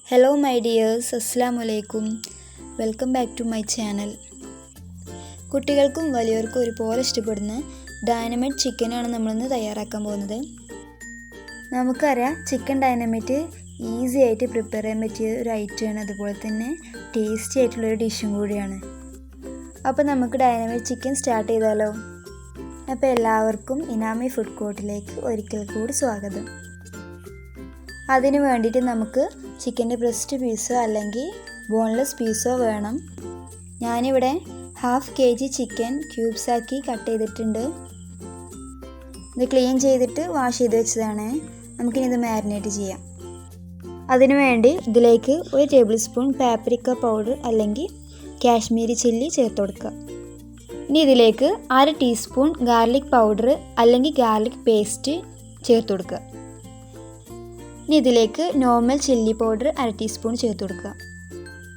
Hello my dears, Assalamu alaikum. Welcome back to my channel. കുട്ടികൾക്കും വലിയവർക്കും ഒരുപോലെ ഇഷ്ടപ്പെടുന്ന ഡൈനമൈറ്റ് ചിക്കനാണ് നമ്മളിന്ന് തയ്യാറാക്കാൻ പോകുന്നത്. നമുക്കറിയാം ചിക്കൻ ഡൈനമൈറ്റ് ഈസി ആയിട്ട് പ്രിപ്പയർ ചെയ്യാൻ പറ്റിയ ഒരു ഐറ്റമാണ്, അതുപോലെ തന്നെ ടേസ്റ്റി ആയിട്ടുള്ളൊരു ഡിഷും കൂടിയാണ്. അപ്പോൾ നമുക്ക് ഡൈനമൈറ്റ് ചിക്കൻ സ്റ്റാർട്ട് ചെയ്താലോ? അപ്പോൾ എല്ലാവർക്കും ഇനാമി ഫുഡ് കോർട്ടിലേക്ക് ഒരിക്കൽ കൂടി സ്വാഗതം. അതിന് വേണ്ടിയിട്ട് നമുക്ക് ചിക്കൻ്റെ ബ്രസ്റ്റ് പീസോ അല്ലെങ്കിൽ ബോൺലെസ് പീസോ വേണം. ഞാനിവിടെ 1/2 kg ചിക്കൻ ക്യൂബ്സാക്കി കട്ട് ചെയ്തിട്ടുണ്ട്. ഇത് ക്ലീൻ ചെയ്തിട്ട് വാഷ് ചെയ്ത് വെച്ചതാണ്. നമുക്കിനി ഇത് മാരിനേറ്റ് ചെയ്യാം. അതിനു വേണ്ടി ഇതിലേക്ക് 1 ടേബിൾ സ്പൂൺ പാപ്രിക്ക പൗഡർ അല്ലെങ്കിൽ കാശ്മീരി ചില്ലി ചേർത്ത് കൊടുക്കുക. ഇനി ഇതിലേക്ക് 1/2 ടീസ്പൂൺ ഗാർലിക് പൗഡർ അല്ലെങ്കിൽ ഗാർലിക് പേസ്റ്റ് ചേർത്ത് കൊടുക്കുക. ഇനി ഇതിലേക്ക് നോർമൽ ചില്ലി പൗഡർ 1/2 ടീസ്പൂൺ ചേർത്ത് കൊടുക്കുക.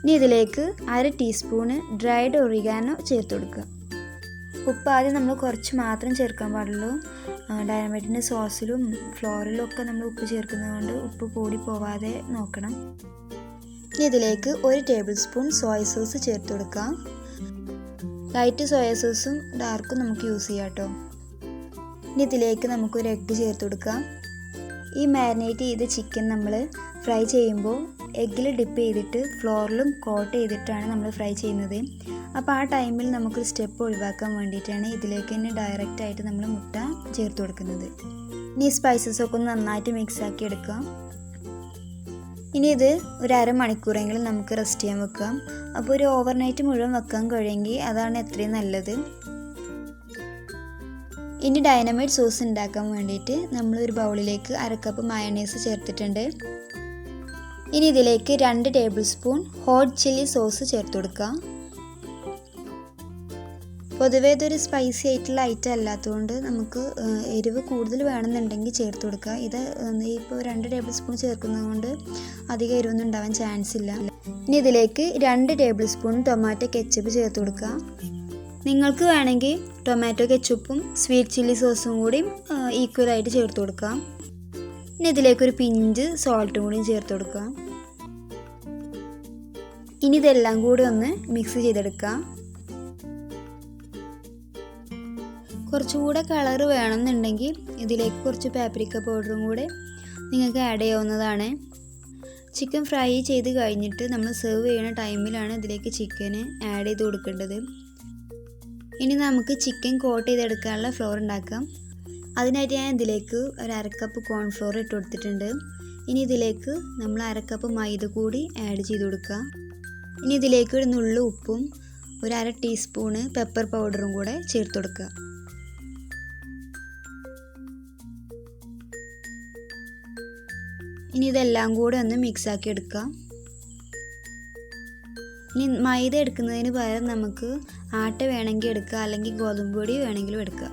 ഇനി ഇതിലേക്ക് 1/2 ടീസ്പൂണ് ഡ്രൈഡ് ഒറിഗാനോ ചേർത്ത് കൊടുക്കുക. ഉപ്പ് ആദ്യം നമ്മൾ കുറച്ച് മാത്രം ചേർക്കാൻ പാടുള്ളൂ. ഡൈനമൈറ്റിൻ്റെ സോസിലും ഫ്ലോറിലും ഒക്കെ നമ്മൾ ഉപ്പ് ചേർക്കുന്നതുകൊണ്ട് ഉപ്പ് കൂടി പോവാതെ നോക്കണം. ഇനി ഇതിലേക്ക് 1 ടേബിൾ സ്പൂൺ സോയ സോസ് ചേർത്ത് കൊടുക്കുക. ലൈറ്റ് സോയ സോസും ഡാർക്കും നമുക്ക് യൂസ് ചെയ്യാം കേട്ടോ. ഇനി ഇതിലേക്ക് നമുക്കൊരു എഗ്ഗ് ചേർത്ത് കൊടുക്കാം. ഈ മാരിനേറ്റ് ചെയ്ത ചിക്കൻ നമ്മൾ ഫ്രൈ ചെയ്യുമ്പോൾ എഗ്ഗിൽ ഡിപ്പ് ചെയ്തിട്ട് ഫ്ലോറിലും കോട്ട് ചെയ്തിട്ടാണ് നമ്മൾ ഫ്രൈ ചെയ്യുന്നത്. അപ്പോൾ ആ ടൈമിൽ നമുക്കൊരു സ്റ്റെപ്പ് ഒഴിവാക്കാൻ വേണ്ടിയിട്ടാണ് ഇതിലേക്ക് തന്നെ ഡയറക്റ്റായിട്ട് നമ്മൾ മുട്ട ചേർത്ത് കൊടുക്കുന്നത്. ഇനി സ്പൈസസൊക്കെ ഒന്ന് നന്നായിട്ട് മിക്സാക്കി എടുക്കാം. ഇനി ഇത് ഒരു അരമണിക്കൂറെങ്കിലും നമുക്ക് റെസ്റ്റ് ചെയ്യാൻ വെക്കാം. അപ്പോൾ ഒരു ഓവർനൈറ്റ് മുഴുവൻ വെക്കാൻ കഴിയുമെങ്കിൽ അതാണ് എത്രയും നല്ലത്. ഇനി ഡൈനമൈറ്റ് സോസ് ഉണ്ടാക്കാൻ വേണ്ടിയിട്ട് നമ്മളൊരു ബൗളിലേക്ക് 1/2 കപ്പ് മയണൈസ് ചേർത്തിട്ടുണ്ട്. ഇനി ഇതിലേക്ക് 2 table spoon hot chilli sauce ചേർത്ത് കൊടുക്കുക. പൊതുവേ ഇതൊരു സ്പൈസി ആയിട്ടുള്ള ഐറ്റം അല്ലാത്തതുകൊണ്ട് നമുക്ക് എരിവ് കൂടുതൽ വേണമെന്നുണ്ടെങ്കിൽ ചേർത്ത് കൊടുക്കുക. ഇത് ഇപ്പോൾ 2 ടേബിൾ സ്പൂൺ ചേർക്കുന്നത് കൊണ്ട് അധികം എരിവൊന്നും ഉണ്ടാവാൻ ചാൻസ് ഇല്ല. ഇനി ഇതിലേക്ക് 2 ടേബിൾ സ്പൂൺ ടൊമാറ്റോ കെച്ചപ്പ് ചേർത്ത് കൊടുക്കുക. നിങ്ങൾക്ക് വേണമെങ്കിൽ ടൊമാറ്റോ കെച്ചപ്പും സ്വീറ്റ് ചില്ലി സോസും കൂടി ഈക്വലായിട്ട് ചേർത്ത് കൊടുക്കാം. ഇനി ഇതിലേക്കൊരു പിഞ്ച് സോൾട്ടും കൂടി ചേർത്ത് കൊടുക്കുക. ഇനി ഇതെല്ലാം കൂടി ഒന്ന് മിക്സ് ചെയ്തെടുക്കാം. കുറച്ചുകൂടെ കളർ വേണമെന്നുണ്ടെങ്കിൽ ഇതിലേക്ക് കുറച്ച് പാപ്രിക്ക പൗഡറും കൂടെ നിങ്ങൾക്ക് ആഡ് ചെയ്യാവുന്നതാണ്. ചിക്കൻ ഫ്രൈ ചെയ്ത് കഴിഞ്ഞിട്ട് നമ്മൾ സെർവ് ചെയ്യുന്ന ടൈമിലാണ് ഇതിലേക്ക് ചിക്കന് ആഡ് ചെയ്ത് കൊടുക്കേണ്ടത്. ഇനി നമുക്ക് ചിക്കൻ കോട്ട് ചെയ്തെടുക്കാനുള്ള ഫ്ലോർ ഉണ്ടാക്കാം. അതിനായിട്ട് ഞാൻ ഇതിലേക്ക് ഒരു 1/2 കപ്പ് കോൺഫ്ലോർ ഇട്ട് കൊടുത്തിട്ടുണ്ട്. ഇനി ഇതിലേക്ക് നമ്മൾ 1/2 കപ്പ് മൈദ കൂടി ആഡ് ചെയ്ത് കൊടുക്കുക. ഇനി ഇതിലേക്ക് ഒരു നുള്ളു ഉപ്പും ഒരു 1/2 ടീസ്പൂണ് പെപ്പർ പൗഡറും കൂടെ ചേർത്ത് കൊടുക്കുക. ഇനി ഇതെല്ലാം കൂടെ ഒന്ന് മിക്സാക്കി എടുക്കാം. ഇനി മൈദ എടുക്കുന്നതിന് പകരം നമുക്ക് ആട്ട വേണമെങ്കിൽ എടുക്കുക, അല്ലെങ്കിൽ ഗോതമ്പ് പൊടി വേണമെങ്കിലും എടുക്കുക.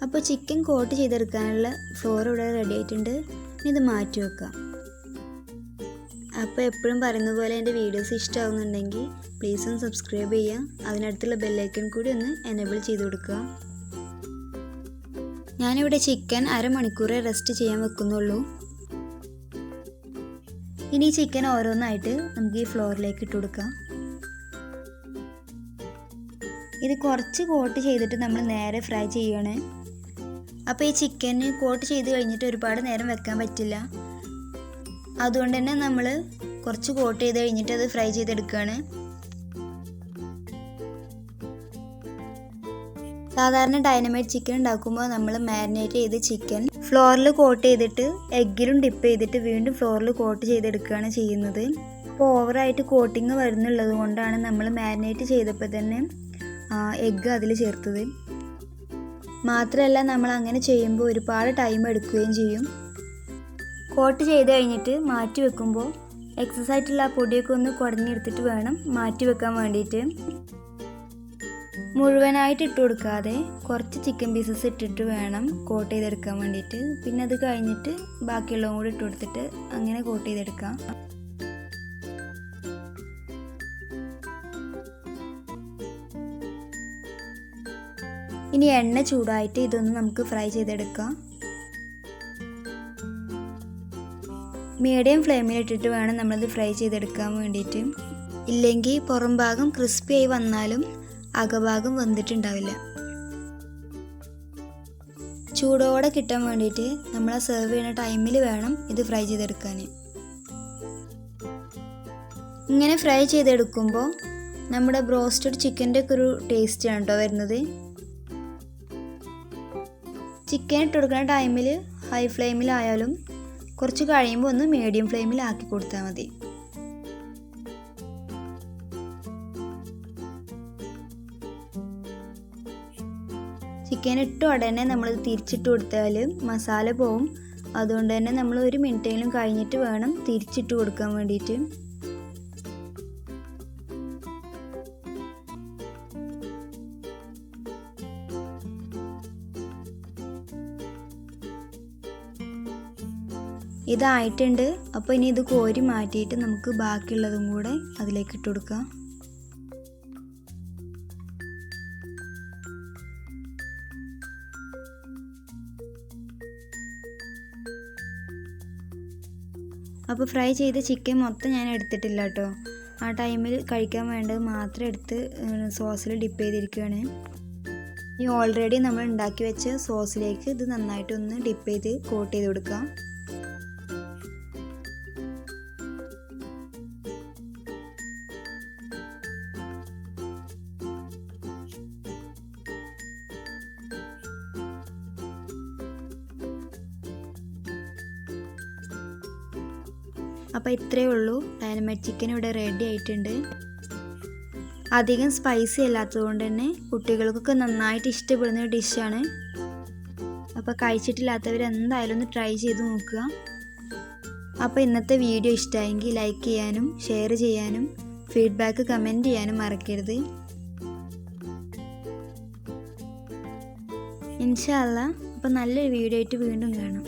അപ്പോൾ ചിക്കൻ കോട്ട് ചെയ്തെടുക്കാനുള്ള ഫ്ലോർ ഇവിടെ റെഡി ആയിട്ടുണ്ട്. ഇനി ഇത് മാറ്റി വെക്കാം. അപ്പോൾ എപ്പോഴും പറയുന്ന പോലെ എൻ്റെ വീഡിയോസ് ഇഷ്ടമാകുന്നുണ്ടെങ്കിൽ പ്ലീസ് ഒന്ന് സബ്സ്ക്രൈബ് ചെയ്യുക. അതിനടുത്തുള്ള ബെല്ലൈക്കൺ കൂടി ഒന്ന് എനേബിൾ ചെയ്ത് കൊടുക്കുക. ഞാനിവിടെ ചിക്കൻ അരമണിക്കൂറേ റെസ്റ്റ് ചെയ്യാൻ വെക്കുന്നുള്ളൂ. ഇനി ചിക്കൻ ഓരോന്നായിട്ട് നമുക്ക് ഈ ഫ്ലോറിലേക്ക് ഇട്ട് കൊടുക്കാം. ഇത് കുറച്ച് കോട്ട് ചെയ്തിട്ട് നമ്മൾ നേരെ ഫ്രൈ ചെയ്യണേ. അപ്പോൾ ഈ ചിക്കന് കോട്ട് ചെയ്ത് കഴിഞ്ഞിട്ട് ഒരുപാട് നേരം വെക്കാൻ പറ്റില്ല. അതുകൊണ്ട് തന്നെ നമ്മൾ കുറച്ച് കോട്ട് ചെയ്ത് കഴിഞ്ഞിട്ട് അത് ഫ്രൈ ചെയ്തെടുക്കുകയാണ്. സാധാരണ ഡൈനമൈറ്റ് ചിക്കൻ ഉണ്ടാക്കുമ്പോൾ നമ്മൾ മാരിനേറ്റ് ചെയ്ത് ചിക്കൻ ഫ്ലോറിൽ കോട്ട് ചെയ്തിട്ട് എഗ്ഗിലും ഡിപ്പ് ചെയ്തിട്ട് വീണ്ടും ഫ്ലോറിൽ കോട്ട് ചെയ്തെടുക്കുകയാണ് ചെയ്യുന്നത്. അപ്പോൾ ഓവറായിട്ട് കോട്ടിങ് വരുന്നുള്ളത് കൊണ്ടാണ് നമ്മൾ മാരിനേറ്റ് ചെയ്തപ്പോൾ തന്നെ എഗ്ഗ് അതിൽ ചേർത്തത്. മാത്രമല്ല നമ്മൾ അങ്ങനെ ചെയ്യുമ്പോൾ ഒരുപാട് ടൈം എടുക്കുകയും ചെയ്യും. കോട്ട് ചെയ്ത് കഴിഞ്ഞിട്ട് മാറ്റി വെക്കുമ്പോൾ എക്സസ് ആയിട്ടുള്ള ആ പൊടിയൊക്കെ ഒന്ന് കുടഞ്ഞെടുത്തിട്ട് വേണം മാറ്റി വെക്കാൻ വേണ്ടിയിട്ട്. മുഴുവനായിട്ട് ഇട്ട് കൊടുക്കാതെ കുറച്ച് ചിക്കൻ പീസസ് ഇട്ടിട്ട് വേണം കോട്ട് ചെയ്തെടുക്കാൻ വേണ്ടിയിട്ട്. പിന്നെ അത് കഴിഞ്ഞിട്ട് ബാക്കിയുള്ളതും കൂടി ഇട്ട് കൊടുത്തിട്ട് അങ്ങനെ കോട്ട് ചെയ്തെടുക്കാം. ഇനി എണ്ണ ചൂടായിട്ട് ഇതൊന്ന് നമുക്ക് ഫ്രൈ ചെയ്തെടുക്കാം. മീഡിയം ഫ്ലെയിമിലിട്ടിട്ട് വേണം നമ്മളിത് ഫ്രൈ ചെയ്തെടുക്കാൻ വേണ്ടിയിട്ട്. ഇല്ലെങ്കിൽ പുറം ഭാഗം ക്രിസ്പി ആയി വന്നാലും അകഭാഗം വെന്തിട്ടുണ്ടാവില്ല. ചൂടോടെ കിട്ടാൻ വേണ്ടിയിട്ട് നമ്മൾ സെർവ് ചെയ്യുന്ന ടൈമിൽ വേണം ഇത് ഫ്രൈ ചെയ്തെടുക്കാൻ. ഇങ്ങനെ ഫ്രൈ ചെയ്തെടുക്കുമ്പോൾ നമ്മുടെ ബ്രോസ്റ്റഡ് ചിക്കൻ്റെ ഒക്കെ ഒരു ടേസ്റ്റാണ് കേട്ടോ വരുന്നത്. ചിക്കൻ ഇട്ട് കൊടുക്കുന്ന ടൈമിൽ ഹൈ ഫ്ലെയിമിലായാലും കുറച്ച് കഴിയുമ്പോൾ ഒന്ന് മീഡിയം ഫ്ലെയിമിലാക്കി കൊടുത്താൽ മതി. ചിക്കൻ ഇട്ട ഉടനെ നമ്മൾ തിരിച്ചിട്ട് കൊടുത്താൽ മസാല പോവും. അതുകൊണ്ട് തന്നെ നമ്മൾ 1 മിനിറ്റെങ്കിലും കഴിഞ്ഞിട്ട് വേണം തിരിച്ചിട്ട് കൊടുക്കാൻ വേണ്ടിയിട്ട്. ഇതായിട്ടുണ്ട്. അപ്പോൾ ഇനി ഇത് കോരി മാറ്റിയിട്ട് നമുക്ക് ബാക്കിയുള്ളതും കൂടെ അതിലേക്ക് ഇട്ട് കൊടുക്കാം. അപ്പോൾ ഫ്രൈ ചെയ്ത ചിക്കൻ മൊത്തം ഞാൻ എടുത്തിട്ടില്ല കേട്ടോ. ആ ടൈമിൽ കഴിക്കാൻ വേണ്ടത് മാത്രം എടുത്ത് സോസിൽ ഡിപ്പ് ചെയ്തിരിക്കുകയാണ്. ഈ ഓൾറെഡി നമ്മൾ ഉണ്ടാക്കി വെച്ച സോസിലേക്ക് ഇത് നന്നായിട്ടൊന്ന് ഡിപ്പ് ചെയ്ത് കോട്ട് ചെയ്ത് കൊടുക്കാം. അപ്പോൾ ഇത്രയേ ഉള്ളൂ. ഡൈനമൈറ്റ് ചിക്കൻ ഇവിടെ റെഡി ആയിട്ടുണ്ട്. അധികം സ്പൈസി അല്ലാത്തതുകൊണ്ട് തന്നെ കുട്ടികൾക്കൊക്കെ നന്നായിട്ട് ഇഷ്ടപ്പെടുന്ന ഒരു ഡിഷാണ്. അപ്പോൾ കഴിച്ചിട്ടില്ലാത്തവർ എന്തായാലും ഒന്ന് ട്രൈ ചെയ്ത് നോക്കുക. അപ്പോൾ ഇന്നത്തെ വീഡിയോ ഇഷ്ടമായെങ്കിൽ ലൈക്ക് ചെയ്യാനും ഷെയർ ചെയ്യാനും ഫീഡ്ബാക്ക് കമൻറ്റ് ചെയ്യാനും മറക്കരുത്. ഇൻഷാ അല്ലാ അപ്പോൾ നല്ലൊരു വീഡിയോ ആയിട്ട് വീണ്ടും കാണാം.